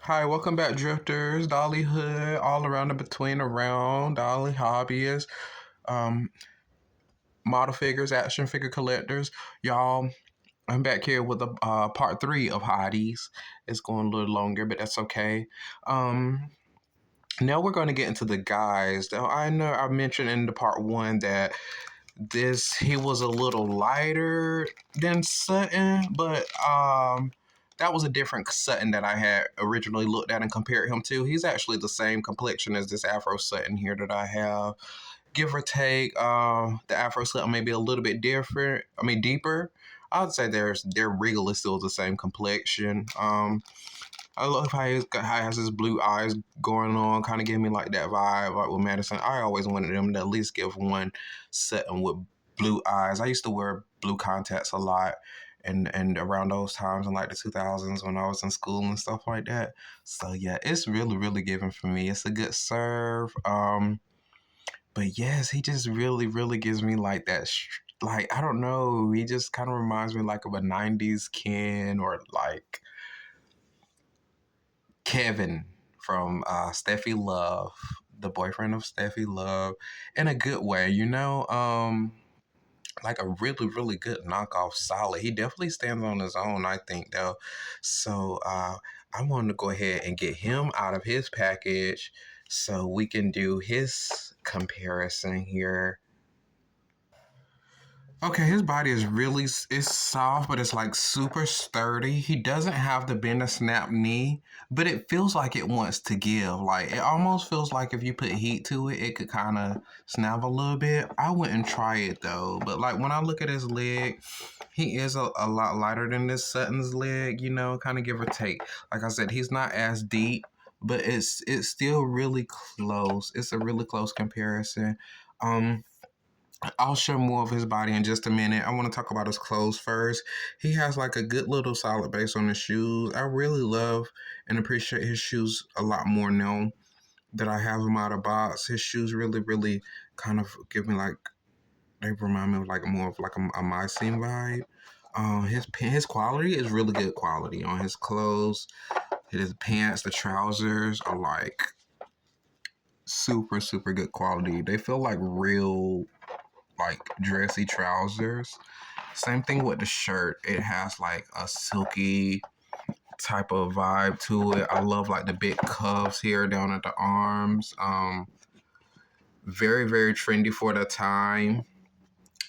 Hi, welcome back, Drifters. Dolly Hood, all around and between around, Dolly Hobbyist, um, model figures, action figure collectors. Y'all, I'm back here with a part three of Hottiez. It's going a little longer, but that's okay. Um, Now we're going to get into the guys. Now, I know I mentioned in the part one that he was a little lighter than Sutton, but that was a different Sutton that I had originally looked at and compared him to. He's actually the same complexion as this Afro Sutton here that I have, give or take. The Afro Sutton may be a little bit different. I mean, deeper. I would say their regal is still the same complexion. I love how he has his blue eyes going on, kind of giving me like that vibe, like with Madison. I always wanted them to at least give one setting with blue eyes. I used to wear blue contacts a lot, and around those times in like the 2000s when I was in school and stuff like that. So yeah, it's really giving for me. It's a good serve. But yes, he just really gives me like that. Like I don't know, he just kind of reminds me like of a '90s Ken or like Kevin from Steffi Love, the boyfriend of Steffi Love, in a good way, like a really good knockoff solid. He definitely stands on his own, I think, though. So I want to go ahead and get him out of his package so we can do his comparison here. Okay, his body is really it's soft, but it's like super sturdy. He doesn't have the bend or snap knee, but it feels like it wants to give. Like it almost feels like if you put heat to it, it could kind of snap a little bit. I wouldn't try it though, but like when I look at his leg, he is a lot lighter than this Sutton's leg. Kind of give or take. Like I said, he's not as deep, but it's still really close. It's a really close comparison. Um, I'll show more of his body in just a minute. I want to talk about his clothes first. He has like a good little solid base on his shoes. I really love and appreciate his shoes a lot more now that I have him out of box. His shoes really kind of give me like they remind me of like more of like a Mycene vibe. His quality is really good quality on his clothes. His pants, the trousers are like super good quality. They feel like real like dressy trousers. Same thing with the shirt. It has like a silky type of vibe to it. I love like the big cuffs here down at the arms. Very trendy for the time.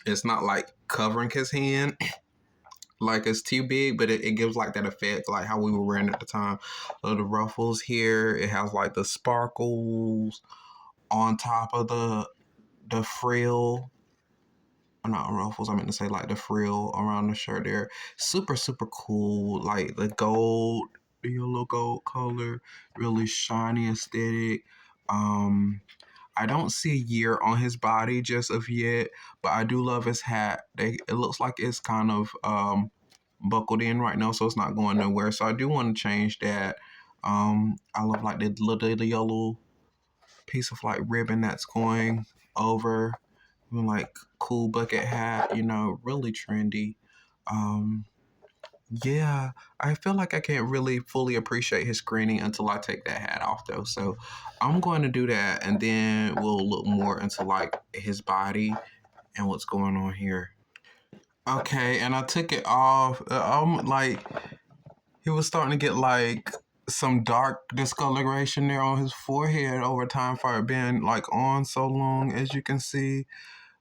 It's not like covering his hand like it's too big, but it gives like that effect like how we were wearing at the time. The ruffles here, it has like the sparkles on top of the frill, not ruffles. I meant to say like the frill around the shirt there. Super cool. Like the gold, the yellow gold color, really shiny aesthetic. Um, I don't see a year on his body just of yet, but I do love his hat. It looks like it's kind of buckled in right now, so it's not going nowhere. So I do want to change that. I love like the little yellow piece of like ribbon that's going over like cool bucket hat, really trendy. Um, yeah, I feel like I can't really fully appreciate his screening until I take that hat off though. So I'm going to do that and then we'll look more into like his body and what's going on here. Okay, and I took it off. Like he was starting to get like some dark discoloration there on his forehead over time for it being like on so long, as you can see.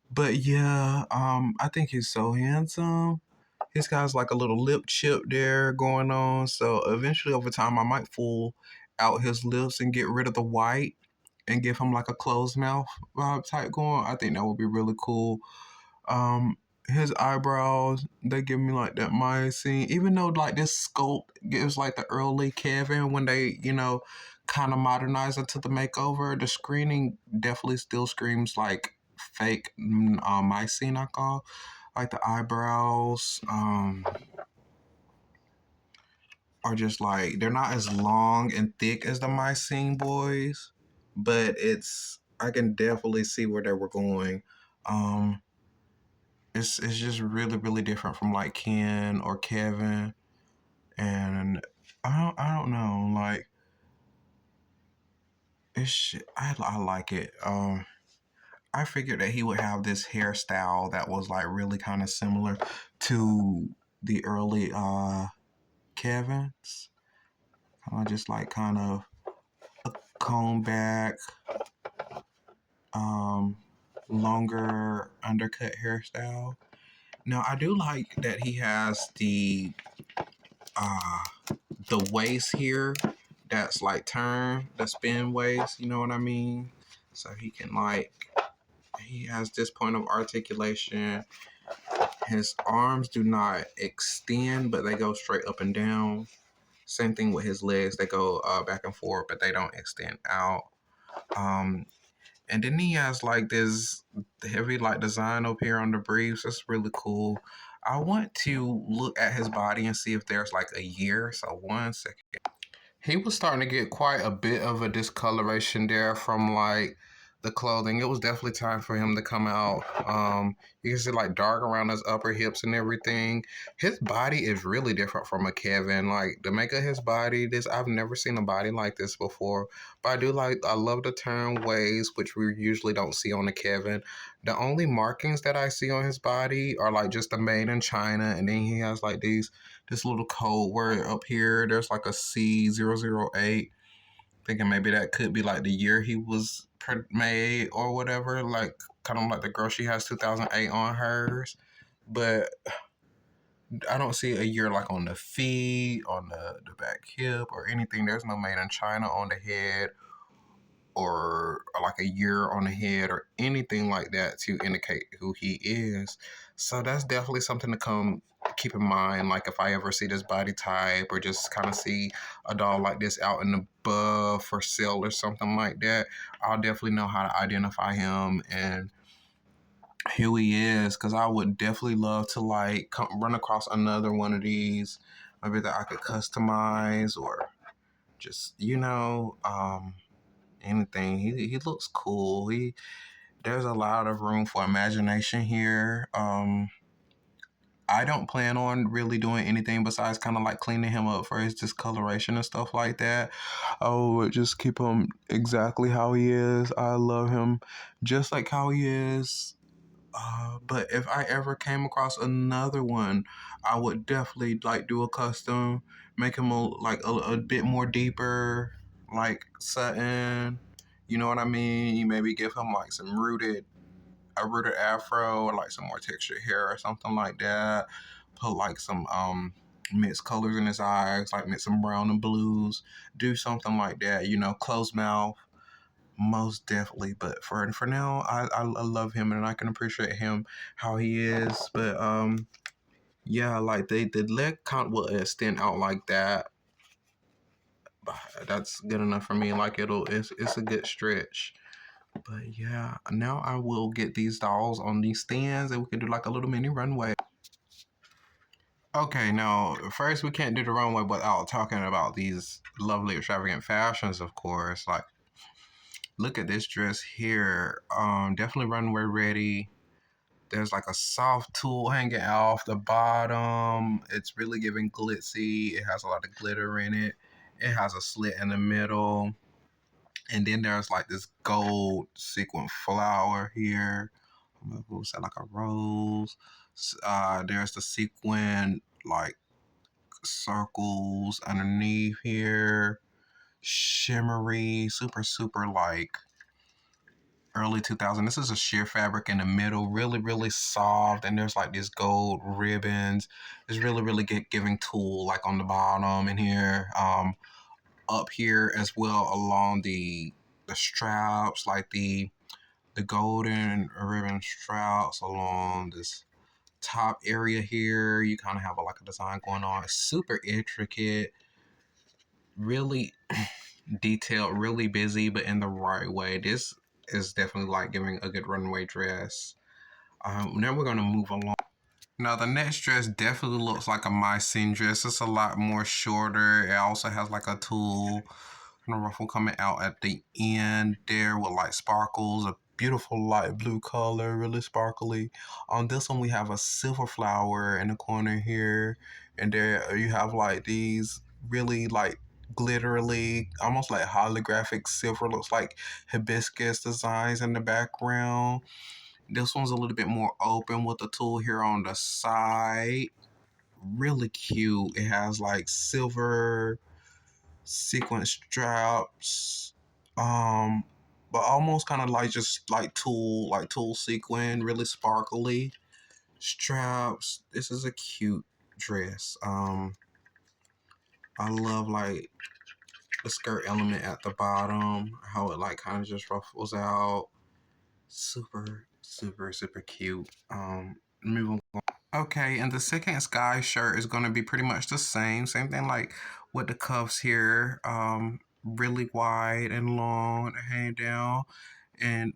But yeah, I think he's so handsome. He's got like a little lip chip there going on. So eventually, over time, I might full out his lips and get rid of the white and give him like a closed mouth vibe type going. I think that would be really cool. Um, his eyebrows, they give me like that Mycene. Even though like this sculpt gives like the early Kevin when they, kind of modernize into the makeover, the screening definitely still screams like fake Mycene, I call. Like the eyebrows are just like they're not as long and thick as the Mycene boys, but I can definitely see where they were going. Um it's just really different from like Ken or Kevin, and I don't know, like I like it. I figured that he would have this hairstyle that was like really kind of similar to the early Kevin's. Just like kind of a comb back, um, longer undercut hairstyle. Now I do like that he has uh the waist here that's like turned, the spin waist, you know what I mean? So he can like he has this point of articulation. His arms do not extend, but they go straight up and down. Same thing with his legs; they go back and forth, but they don't extend out. Um, and then he has like this heavy like design up here on the briefs. That's really cool. I want to look at his body and see if there's like a year. So 1 second. He was starting to get quite a bit of a discoloration there from like the clothing. It was definitely time for him to come out. You can see like dark around his upper hips and everything. His body is really different from a Kevin. Like the make of his body, this I've never seen a body like this before. But I love the turn waist, which we usually don't see on a Kevin. The only markings that I see on his body are like just the made in China, and then he has like this little code word up here. There's like a C008. Thinking maybe that could be like the year he was made or whatever. Like kind of like the girl she has 2008 on hers. But I don't see a year like on the feet, on the back hip or anything. There's no made in China on the head or like a year on the head or anything like that to indicate who he is. So that's definitely something to come keep in mind. Like if I ever see this body type or just kind of see a doll like this out in the buff for sale or something like that, I'll definitely know how to identify him and who he is, because I would definitely love to like run across another one of these, maybe that I could customize or just anything. He looks cool. There's a lot of room for imagination here. I don't plan on really doing anything besides kind of like cleaning him up for his discoloration and stuff like that. I would just keep him exactly how he is. I love him just like how he is. But if I ever came across another one, I would definitely like do a custom, make him a bit more deeper, like satin. You know what I mean? Maybe give him like a rooted afro or like some more textured hair or something like that. Put like some mixed colors in his eyes, like mix some brown and blues. Do something like that. Closed mouth. Most definitely, but for now, I love him and I can appreciate him how he is. But yeah, like the leg count will extend out like that. That's good enough for me. Like it's a good stretch. But yeah, now I will get these dolls on these stands and we can do like a little mini runway. Okay, now first we can't do the runway without talking about these lovely extravagant fashions, of course. Like, look at this dress here. Definitely runway ready. There's like a soft tulle hanging off the bottom. It's really giving glitzy. It has a lot of glitter in it. It has a slit in the middle. And then there's like this gold sequin flower here. What's that, like a rose? There's the sequin like circles underneath here. Shimmery, super, super like early 2000. This is a sheer fabric in the middle, really, really soft. And there's like these gold ribbons. It's really, really giving tulle like on the bottom and here. Up here as well along the straps, like the golden ribbon straps along this top area here. You kind of have like a design going on. It's super intricate, really detailed, really busy, but in the right way. This is definitely like giving a good runway dress. Now we're gonna move along. Now the next dress definitely looks like a Mycene dress. It's a lot more shorter. It also has like a tulle and a ruffle coming out at the end there with like sparkles, a beautiful light blue color, really sparkly. On this one we have a silver flower in the corner here, and there you have like these really like glitterly, almost like holographic silver. Looks like hibiscus designs in the background. This one's a little bit more open with the tulle here on the side. Really cute. It has like silver sequin straps. But almost kind of like just like tulle sequin, really sparkly straps. This is a cute dress. I love like the skirt element at the bottom, how it like kind of just ruffles out. Super, super, super cute. Moving on. Okay, and the second sky shirt is going to be pretty much the same thing like with the cuffs here. Really wide and long, hang down, and